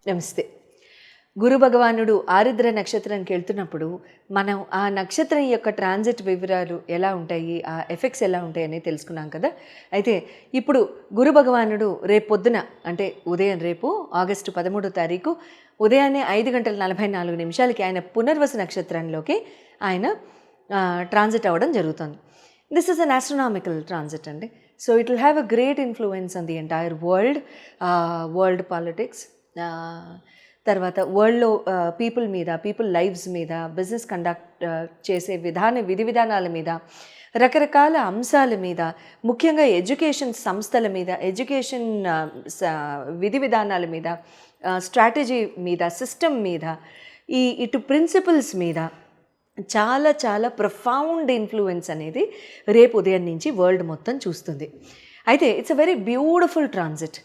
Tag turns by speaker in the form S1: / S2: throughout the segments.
S1: నమస్తే. గురు భగవానుడు ఆరుద్ర నక్షత్రానికి వెళ్తున్నప్పుడు మనం ఆ నక్షత్రం యొక్క ట్రాన్సిట్ వివరాలు ఎలా ఉంటాయి, ఆ ఎఫెక్ట్స్ ఎలా ఉంటాయి అనేది తెలుసుకున్నాం కదా. అయితే ఇప్పుడు గురు భగవానుడు రేపు పొద్దున అంటే ఉదయం రేపు ఆగస్టు 13వ తారీఖు ఉదయాన్నే 5:44 ఆయన పునర్వసు నక్షత్రంలోకి ఆయన ట్రాన్సిట్ అవ్వడం జరుగుతుంది. This is an astronomical transit అండి. So it will have a great influence on the entire world politics, తర్వాత వరల్డ్లో పీపుల్ మీద, పీపుల్ లైఫ్స్ మీద, బిజినెస్ కండక్ట్ చేసే విధి విధానాల మీద, రకరకాల అంశాల మీద, ముఖ్యంగా ఎడ్యుకేషన్ సంస్థల మీద, ఎడ్యుకేషన్ విధి విధానాల మీద, స్ట్రాటజీ మీద, సిస్టమ్ మీద, ఇటు ప్రిన్సిపల్స్ మీద చాలా చాలా ప్రొఫౌండ్ ఇన్ఫ్లుయెన్స్ అనేది రేపు ఉదయం నుంచి వరల్డ్ మొత్తం చూస్తుంది. అయితే it's a very beautiful transit.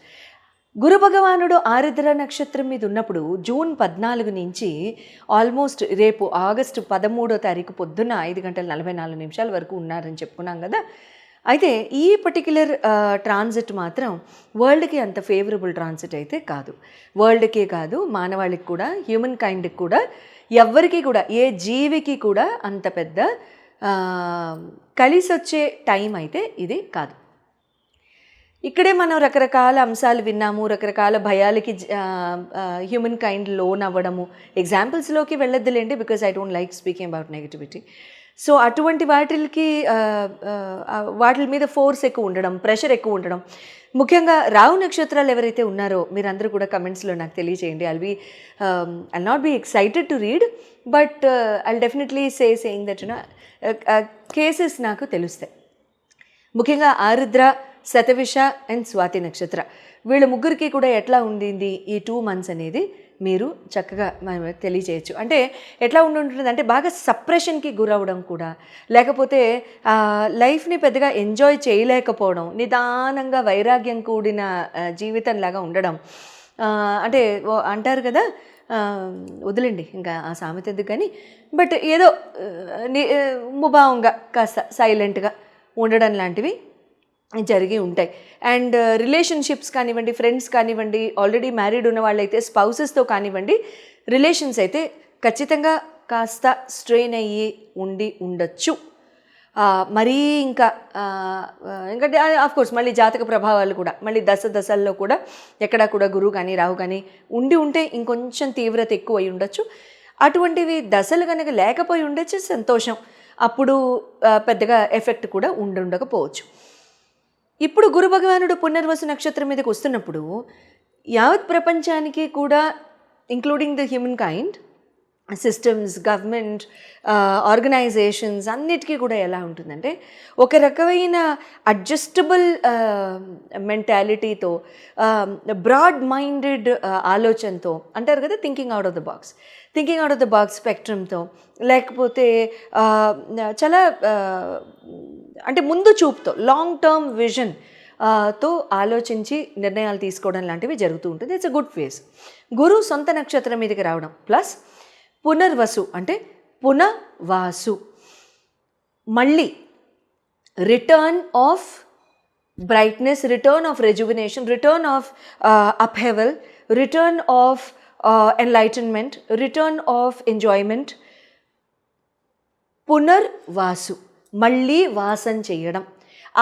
S1: గురు భగవానుడు ఆరుద్ర నక్షత్రం మీద ఉన్నప్పుడు జూన్ 14 నుంచి ఆల్మోస్ట్ రేపు ఆగస్టు 13వ తారీఖు పొద్దున్న 5:44 వరకు ఉన్నారని చెప్పుకున్నాం కదా. అయితే ఈ పర్టిక్యులర్ ట్రాన్సిట్ మాత్రం వరల్డ్కి అంత ఫేవరబుల్ ట్రాన్సిట్ అయితే కాదు. వరల్డ్కే కాదు, మానవాళికి కూడా, హ్యూమన్ కైండ్కి కూడా, ఎవ్వరికి కూడా, ఏ జీవికి కూడా అంత పెద్ద కలిసి వచ్చే టైం అయితే ఇది కాదు. ఇక్కడే మనం రకరకాల అంశాలు విన్నాము, రకరకాల భయాలకి హ్యూమన్ కైండ్ లోన్ అవ్వడము. ఎగ్జాంపుల్స్లోకి వెళ్ళొద్దులేండి, because I don't like speaking about negativity. So అటువంటి వాటి మీద ఫోర్స్ ఎక్కువ ఉండడం, ప్రెషర్ ఎక్కువ ఉండడం. ముఖ్యంగా రాహు నక్షత్రాలు ఎవరైతే ఉన్నారో మీరందరూ కూడా కమెంట్స్లో నాకు తెలియజేయండి. I'll not be excited to read, but I'll definitely saying that cases నాకు తెలుస్తాయి. ముఖ్యంగా ఆరుద్ర, శతవిష అండ్ స్వాతి నక్షత్ర, వీళ్ళ ముగ్గురికి కూడా ఎట్లా ఉండింది ఈ 2 months అనేది మీరు చక్కగా తెలియచేయచ్చు. అంటే ఎట్లా ఉంటుంది అంటే బాగా సప్రెషన్కి గురవడం కూడా, లేకపోతే లైఫ్ని పెద్దగా ఎంజాయ్ చేయలేకపోవడం, నిదానంగా వైరాగ్యం కూడిన జీవితంలాగా ఉండడం. అంటే అంటారు కదా, వదిలేండి ఇంకా ఆ సామెత ఎందుకు కానీ, బట్ ఏదో ముభావంగా కాస్త సైలెంట్గా ఉండడం లాంటివి జరిగి ఉంటాయి. అండ్ రిలేషన్షిప్స్ కానివ్వండి, ఫ్రెండ్స్ కానివ్వండి, ఆల్రెడీ మ్యారీడ్ ఉన్న వాళ్ళైతే స్పౌసెస్తో కానివ్వండి, రిలేషన్స్ అయితే ఖచ్చితంగా కాస్త స్ట్రెయిన్ అయ్యి ఉండొచ్చు. మరీ ఇంకా ఎందుకంటే ఆఫ్కోర్స్ మళ్ళీ జాతక ప్రభావాలు కూడా, మళ్ళీ దశల్లో కూడా ఎక్కడా కూడా గురువు కానీ రాహు కానీ ఉంటే ఇంకొంచెం తీవ్రత ఎక్కువ అయి ఉండొచ్చు. అటువంటివి దశలు కనుక లేకపోయి ఉండొచ్చు, సంతోషం. అప్పుడు పెద్దగా ఎఫెక్ట్ కూడా ఉండకపోవచ్చు. ఇప్పుడు గురు భగవానుడు పునర్వసు నక్షత్రం మీదకి వస్తున్నప్పుడు యావత్ ప్రపంచానికి కూడా, including the human kind, systems, government, organizations అన్నిటికీ కూడా ఎలా ఉంటుందంటే ఒక రకమైన అడ్జస్టబుల్ మెంటాలిటీతో, బ్రాడ్ మైండెడ్ ఆలోచనతో, అంటారు కదా thinking out of the box స్పెక్ట్రమ్తో, లేకపోతే చాలా అంటే ముందు చూపుతో, లాంగ్ టర్మ్ విజన్ తో ఆలోచించి నిర్ణయాలు తీసుకోవడం లాంటివి జరుగుతూ ఉంటుంది. It's a good phase. గురు సొంత నక్షత్రం మీదకి రావడం ప్లస్ పునర్వసు అంటే పునవాసు, మళ్ళీ return of brightness, return of rejuvenation, return of upheaval, return of enlightenment, return of enjoyment. Punarvasu మళ్ళీ వాసం చేయడం,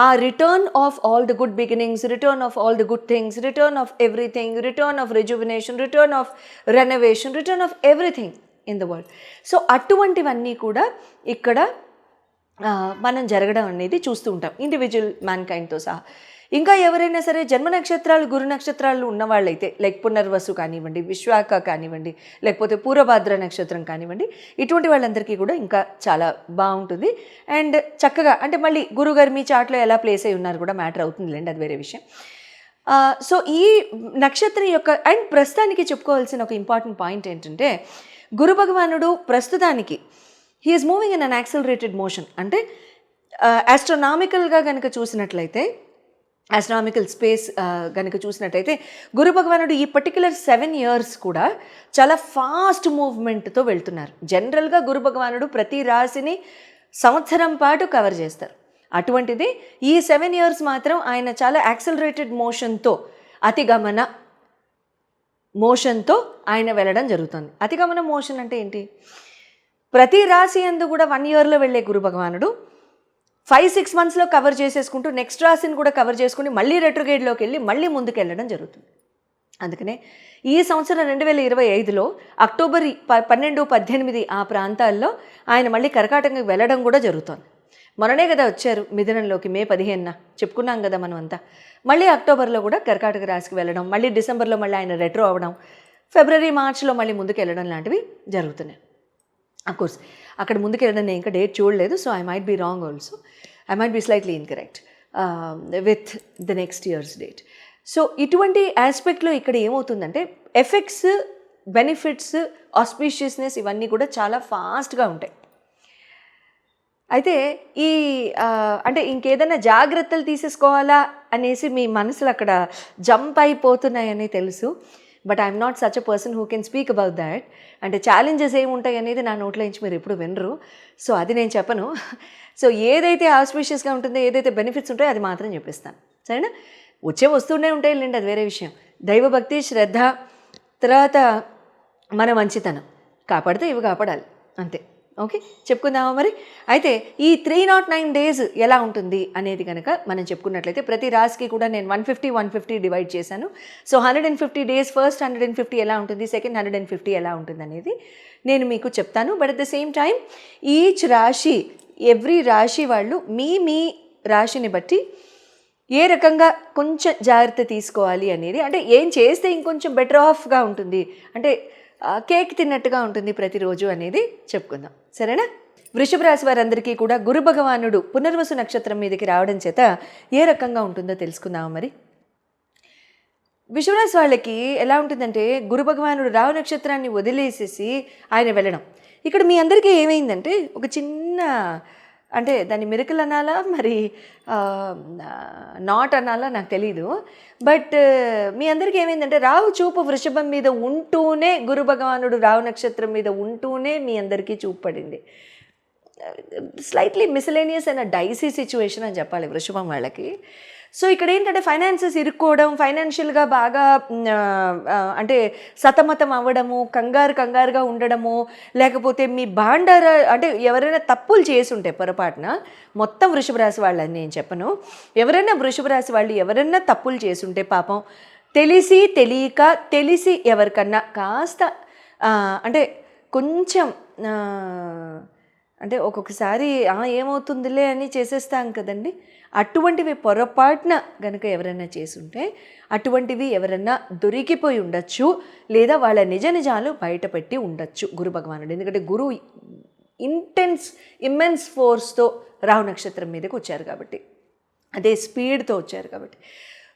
S1: ఆ return of all the good beginnings, return of all the good things, return of everything, return of rejuvenation, return of renovation, return of everything in the world. So అటువంటివన్నీ కూడా ఇక్కడ మనం జరగడం అనేది చూస్తూ ఉంటాం, ఇండివిజువల్ మ్యాన్ కైండ్తో సహా. ఇంకా ఎవరైనా సరే జన్మ నక్షత్రాలు, గురు నక్షత్రాలు ఉన్నవాళ్ళైతే, లైక్ పునర్వసు కానివ్వండి, విశ్వాఖ కానివ్వండి, లేకపోతే పూర్వభాద్ర నక్షత్రం కానివ్వండి, ఇటువంటి వాళ్ళందరికీ కూడా ఇంకా చాలా బాగుంటుంది. అండ్ చక్కగా అంటే మళ్ళీ గురుగారు మీ చాట్లో ఎలా ప్లేస్ అయి ఉన్నారు కూడా మ్యాటర్ అవుతుందిలేండి, అది వేరే విషయం. సో ఈ నక్షత్రం యొక్క అండ్ ప్రస్తుతానికి చెప్పుకోవాల్సిన ఒక ఇంపార్టెంట్ పాయింట్ ఏంటంటే, గురు భగవానుడు ప్రస్తుతానికి he is moving in an accelerated motion. అంటే ఆస్ట్రోనామికల్గా కనుక చూసినట్లయితే, ఆస్ట్రానామికల్ స్పేస్ కనుక చూసినట్టయితే గురు భగవానుడు ఈ పర్టిక్యులర్ 7 years కూడా చాలా ఫాస్ట్ మూవ్మెంట్తో వెళ్తున్నారు. జనరల్గా గురు భగవానుడు ప్రతి రాశిని సంవత్సరం పాటు కవర్ చేస్తారు. అటువంటిది ఈ 7 years మాత్రం ఆయన చాలా యాక్సలరేటెడ్ మోషన్తో అతిగమన మోషన్తో ఆయన వెళ్ళడం జరుగుతుంది. అతిగమన మోషన్ అంటే ఏంటి? ప్రతి రాశి అందు కూడా 1 ఇయర్లో వెళ్ళే గురు భగవానుడు 5-6 మంత్స్లో కవర్ చేసేసుకుంటూ నెక్స్ట్ రాశిని కూడా కవర్ చేసుకుని మళ్ళీ రెట్రోగేడ్లోకి వెళ్ళి మళ్ళీ ముందుకు వెళ్ళడం జరుగుతుంది. అందుకనే ఈ సంవత్సరం 2025లో అక్టోబర్ 12-18 ఆ ప్రాంతాల్లో ఆయన మళ్ళీ కర్కాటకంకి వెళ్ళడం కూడా జరుగుతుంది. మొన్ననే కదా వచ్చారు మిథునంలోకి, మే 15న చెప్పుకున్నాం కదా మనం అంతా. మళ్ళీ అక్టోబర్లో కూడా కర్కాటక రాశికి వెళ్ళడం, మళ్ళీ డిసెంబర్లో మళ్ళీ ఆయన రెట్రో అవ్వడం, ఫిబ్రవరి మార్చిలో మళ్ళీ ముందుకు వెళ్ళడం లాంటివి జరుగుతున్నాయి. అఫ్కోర్స్ అక్కడ ముందుకు వెళ్ళడం నేను ఇంకా డేట్ చూడలేదు, so I might be wrong also, I might be slightly incorrect with the next year's date. So ఇటువంటి ఆస్పెక్ట్లో ఇక్కడ ఏమవుతుందంటే ఎఫెక్ట్స్, బెనిఫిట్స్, ఆస్పీషియస్నెస్ ఇవన్నీ కూడా చాలా ఫాస్ట్గా ఉంటాయి. అయితే ఈ అంటే ఇంకేదైనా జాగ్రత్తలు తీసేసుకోవాలా అనేసి మీ మనసులు అక్కడ జంప్ అయిపోతున్నాయని తెలుసు. But I'm not such a person who can speak about that. అంటే ఛాలెంజెస్ ఏముంటాయి అనేది నా నోట్లో నుంచి మీరు ఎప్పుడు వినరు, సో అది నేను చెప్పను. సో ఏదైతే ఆస్పీషియస్గా ఉంటుందో, ఏదైతే బెనిఫిట్స్ ఉంటాయో అది మాత్రం చెప్పిస్తాను, సరేనా? వస్తూనే ఉంటాయి లేండి, అది వేరే విషయం. దైవభక్తి, శ్రద్ధ, తర్వాత మన మంచితనం కాపాడితే ఇవి కాపాడాలి, అంతే. ఓకే, చెప్పుకుందామా మరి? అయితే ఈ 309 days ఎలా ఉంటుంది అనేది కనుక మనం చెప్పుకున్నట్లయితే ప్రతి రాశికి కూడా నేను 150 డివైడ్ చేశాను. సో 150 days, ఫస్ట్ 150 ఎలా ఉంటుంది, సెకండ్ 150 ఎలా ఉంటుంది అనేది నేను మీకు చెప్తాను. But at the same time each రాశి, ఎవ్రీ రాశి వాళ్ళు మీ రాశిని బట్టి ఏ రకంగా కొంచెం జాగ్రత్త తీసుకోవాలి అనేది, అంటే ఏం చేస్తే ఇంకొంచెం బెటర్ ఆఫ్గా ఉంటుంది, అంటే కేక్ తిన్నట్టుగా ఉంటుంది ప్రతిరోజు అనేది చెప్పుకుందాం, సరేనా? వృషభ రాశి వారందరికీ కూడా గురు భగవానుడు పునర్వసు నక్షత్రం మీదకి రావడం చేత ఏ రకంగా ఉంటుందో తెలుసుకుందాం. మరి వృషభ రాశి వాళ్ళకి ఎలా ఉంటుందంటే గురు భగవానుడు రావు నక్షత్రాన్ని వదిలేసేసి ఆయన వెళ్ళడం. ఇక్కడ మీ అందరికీ ఏమైందంటే ఒక చిన్న, అంటే దాన్ని మిరకల్ అనాలా మరి నాట్ అనాలా నాకు తెలీదు, బట్ మీ అందరికీ ఏమైందంటే రావు చూపు వృషభం మీద ఉంటూనే, గురు భగవానుడు రావు నక్షత్రం మీద ఉంటూనే మీ అందరికీ చూపు పడింది. స్లైట్లీ మిస్లేనియస్ అయిన డైసీ సిచ్యువేషన్ అని చెప్పాలి వృషభం వాళ్ళకి. సో ఇక్కడ ఏంటంటే ఫైనాన్సెస్ ఇరుక్కోవడం, ఫైనాన్షియల్గా బాగా అంటే సతమతం అవ్వడము, కంగారుగా ఉండడము, లేకపోతే మీ బాండార అంటే ఎవరైనా తప్పులు చేసి ఉంటే పొరపాటున, మొత్తం వృషభ రాశి వాళ్ళని నేను చెప్పను, ఎవరైనా వృషభ రాశి వాళ్ళు ఎవరైనా తప్పులు చేసి ఉంటే పాపం తెలిసి తెలియక, తెలిసి ఎవరికన్నా కాస్త అంటే కొంచెం అంటే ఒక్కొక్కసారి ఏమవుతుందిలే అని చేసేస్తాం కదండి, అటువంటివి పొరపాటున కనుక ఎవరైనా చేసుంటే అటువంటివి ఎవరన్నా దొరికిపోయి ఉండొచ్చు, లేదా వాళ్ళ నిజాలు బయటపెట్టి ఉండొచ్చు గురు భగవానుడు. ఎందుకంటే గురు ఇమ్మెన్స్ ఫోర్స్తో రాహు నక్షత్రం మీదకి వచ్చారు కాబట్టి, అదే స్పీడ్తో వచ్చారు కాబట్టి.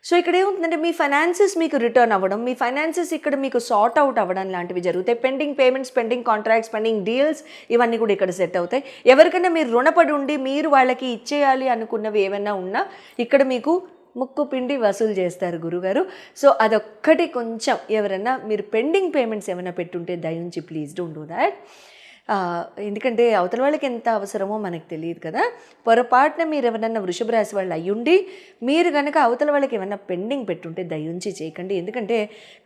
S1: సో ఇక్కడ ఏమవుతుందంటే మీ ఫైనాన్సెస్ మీకు రిటర్న్ అవ్వడం, మీ ఫైనాన్సెస్ ఇక్కడ మీకు సార్ట్ అవుట్ అవ్వడం లాంటివి జరుగుతాయి. Pending payments, pending contracts, pending deals ఇవన్నీ కూడా ఇక్కడ సెట్ అవుతాయి. ఎవరికైనా మీరు రుణపడి ఉండి మీరు వాళ్ళకి ఇచ్చేయాలి అనుకున్నవి ఏమైనా ఉన్నా ఇక్కడ మీకు ముక్కు పిండి వసూలు చేస్తారు గురుగారు. సో అదొక్కటి కొంచెం ఎవరైనా మీరు పెండింగ్ పేమెంట్స్ ఏమైనా పెట్టుంటే దయించి ప్లీజ్ డోంట్ డూ దాట్. ఎందుకంటే అవతల వాళ్ళకి ఎంత అవసరమో మనకు తెలియదు కదా. పొరపాటున మీరు ఎవరన్నా వృషభ రాశి వాళ్ళు అయ్యుండి మీరు కనుక అవతల వాళ్ళకి ఏమన్నా పెండింగ్ పెట్టుంటే దయించి చేయకండి. ఎందుకంటే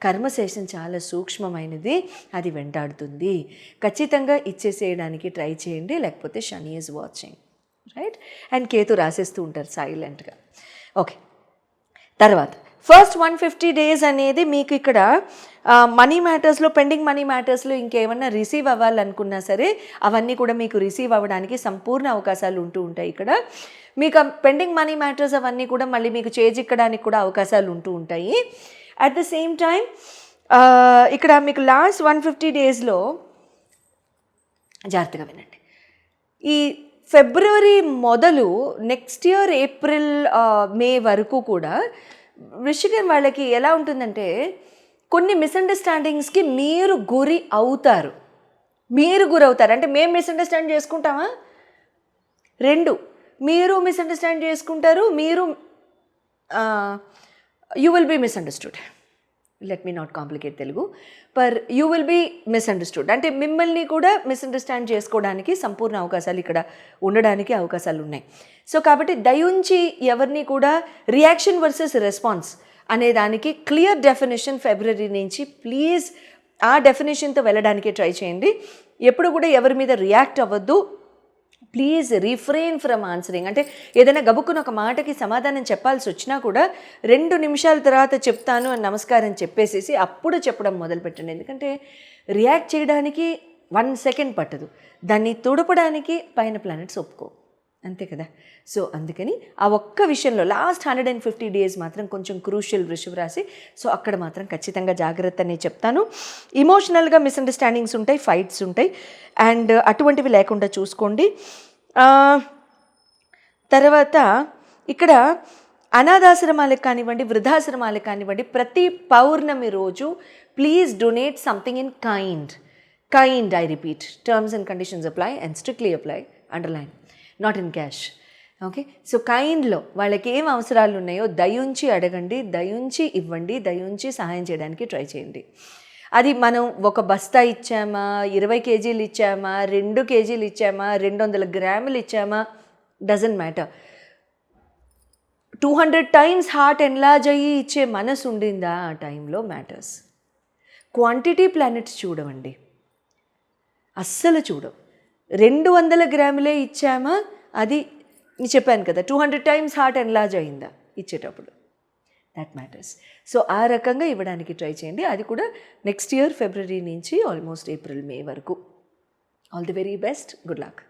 S1: కర్మశేషం చాలా సూక్ష్మమైనది, అది వెంటాడుతుంది. ఖచ్చితంగా ఇచ్చేసేయడానికి ట్రై చేయండి, లేకపోతే Shani is watching, right? And Ketu రాసేస్తూ ఉంటారు సైలెంట్గా. ఓకే, తర్వాత ఫస్ట్ 150 days అనేది మీకు ఇక్కడ మనీ మ్యాటర్స్లో, పెండింగ్ మనీ మ్యాటర్స్లో ఇంకేమన్నా రిసీవ్ అవ్వాలనుకున్నా సరే అవన్నీ కూడా మీకు రిసీవ్ అవ్వడానికి సంపూర్ణ అవకాశాలు ఉంటూ ఉంటాయి. ఇక్కడ మీకు పెండింగ్ మనీ మ్యాటర్స్ అవన్నీ కూడా మళ్ళీ మీకు చేజిక్కడానికి కూడా అవకాశాలు ఉంటూ ఉంటాయి. అట్ ద సేమ్ టైం ఇక్కడ మీకు లాస్ట్ 150 daysలో జాగ్రత్తగా వినండి. ఈ ఫిబ్రవరి మొదలు నెక్స్ట్ ఇయర్ ఏప్రిల్ మే వరకు కూడా వృశ్చికం వాళ్ళకి ఎలా ఉంటుందంటే కొన్ని మిస్అండర్స్టాండింగ్స్కి మీరు గురి అవుతారు. అంటే మేము మిస్అండర్స్టాండ్ చేసుకుంటామా? రెండు, మీరు మిస్అండర్స్టాండ్ చేసుకుంటారు, మీరు you will be misunderstood. Let me not complicate Telugu, per you will be misunderstood. అంటే మిమ్మల్ని కూడా మిస్అండర్స్టాండ్ చేసుకోవడానికి సంపూర్ణ అవకాశాలు ఇక్కడ ఉండడానికి అవకాశాలు ఉన్నాయి. సో కాబట్టి దయుంచి ఎవరిని కూడా రియాక్షన్ వర్సెస్ రెస్పాన్స్ అనే దానికి క్లియర్ డెఫినేషన్ ఫిబ్రవరి నుంచి ప్లీజ్ ఆ డెఫినేషన్తో వెళ్ళడానికి ట్రై చేయండి. ఎప్పుడు కూడా ఎవరి మీద రియాక్ట్ అవ్వద్దు. Please refrain from answering. అంటే ఏదైనా గబుక్కున ఒక మాటకి సమాధానం చెప్పాల్సి వచ్చినా కూడా 2 నిమిషాల తర్వాత చెప్తాను అని నమస్కారం చెప్పేసేసి అప్పుడు చెప్పడం మొదలుపెట్టండి. ఎందుకంటే రియాక్ట్ చేయడానికి 1 సెకండ్ పట్టదు, దాన్ని తుడపడానికి పైన ప్లానెట్స్ ఒప్పుకో, అంతే కదా. సో అందుకని ఆ ఒక్క విషయంలో లాస్ట్ 150 డేస్ మాత్రం కొంచెం క్రూషియల్ వృషభ రాశి. సో అక్కడ మాత్రం ఖచ్చితంగా జాగ్రత్త అని చెప్తాను. ఇమోషనల్గా మిస్అండర్స్టాండింగ్స్ ఉంటాయి, ఫైట్స్ ఉంటాయి, అండ్ అటువంటివి లేకుండా చూసుకోండి. తర్వాత ఇక్కడ అనాథాశ్రమాలకు కానివ్వండి, వృద్ధాశ్రమాలకు కానివ్వండి, ప్రతి పౌర్ణమి రోజు please donate something in kind. I repeat, terms and conditions apply and strictly apply, underline, not in cash. Okay, so కైండ్లో వాళ్ళకి ఏం అవసరాలు ఉన్నాయో దయుంచి అడగండి, దయుంచి ఇవ్వండి, దయుంచి సహాయం చేయడానికి ట్రై చేయండి. అది మనం ఒక బస్తా ఇచ్చామా, 20 కేజీలు ఇచ్చామా, 2 కేజీలు ఇచ్చామా, 200 గ్రాములు ఇచ్చామా, doesn't matter. 200 times heart enlarge అయ్యి ఇచ్చే మనసు ఉండిందా ఆ టైంలో మ్యాటర్స్. క్వాంటిటీ ప్లానెట్స్ చూడవండి, అస్సలు చూడవు. 200 గ్రాములే ఇచ్చామా, అది నేను చెప్పాను కదా, 200 టైమ్స్ హార్ట్ ఎన్లార్జ్ అయిందా ఇచ్చేటప్పుడు, దట్ మ్యాటర్స్. సో ఆ రకంగా ఇవ్వడానికి ట్రై చేయండి. అది కూడా నెక్స్ట్ ఇయర్ ఫిబ్రవరి నుంచి ఆల్మోస్ట్ ఏప్రిల్ మే వరకు. All the very best, good luck.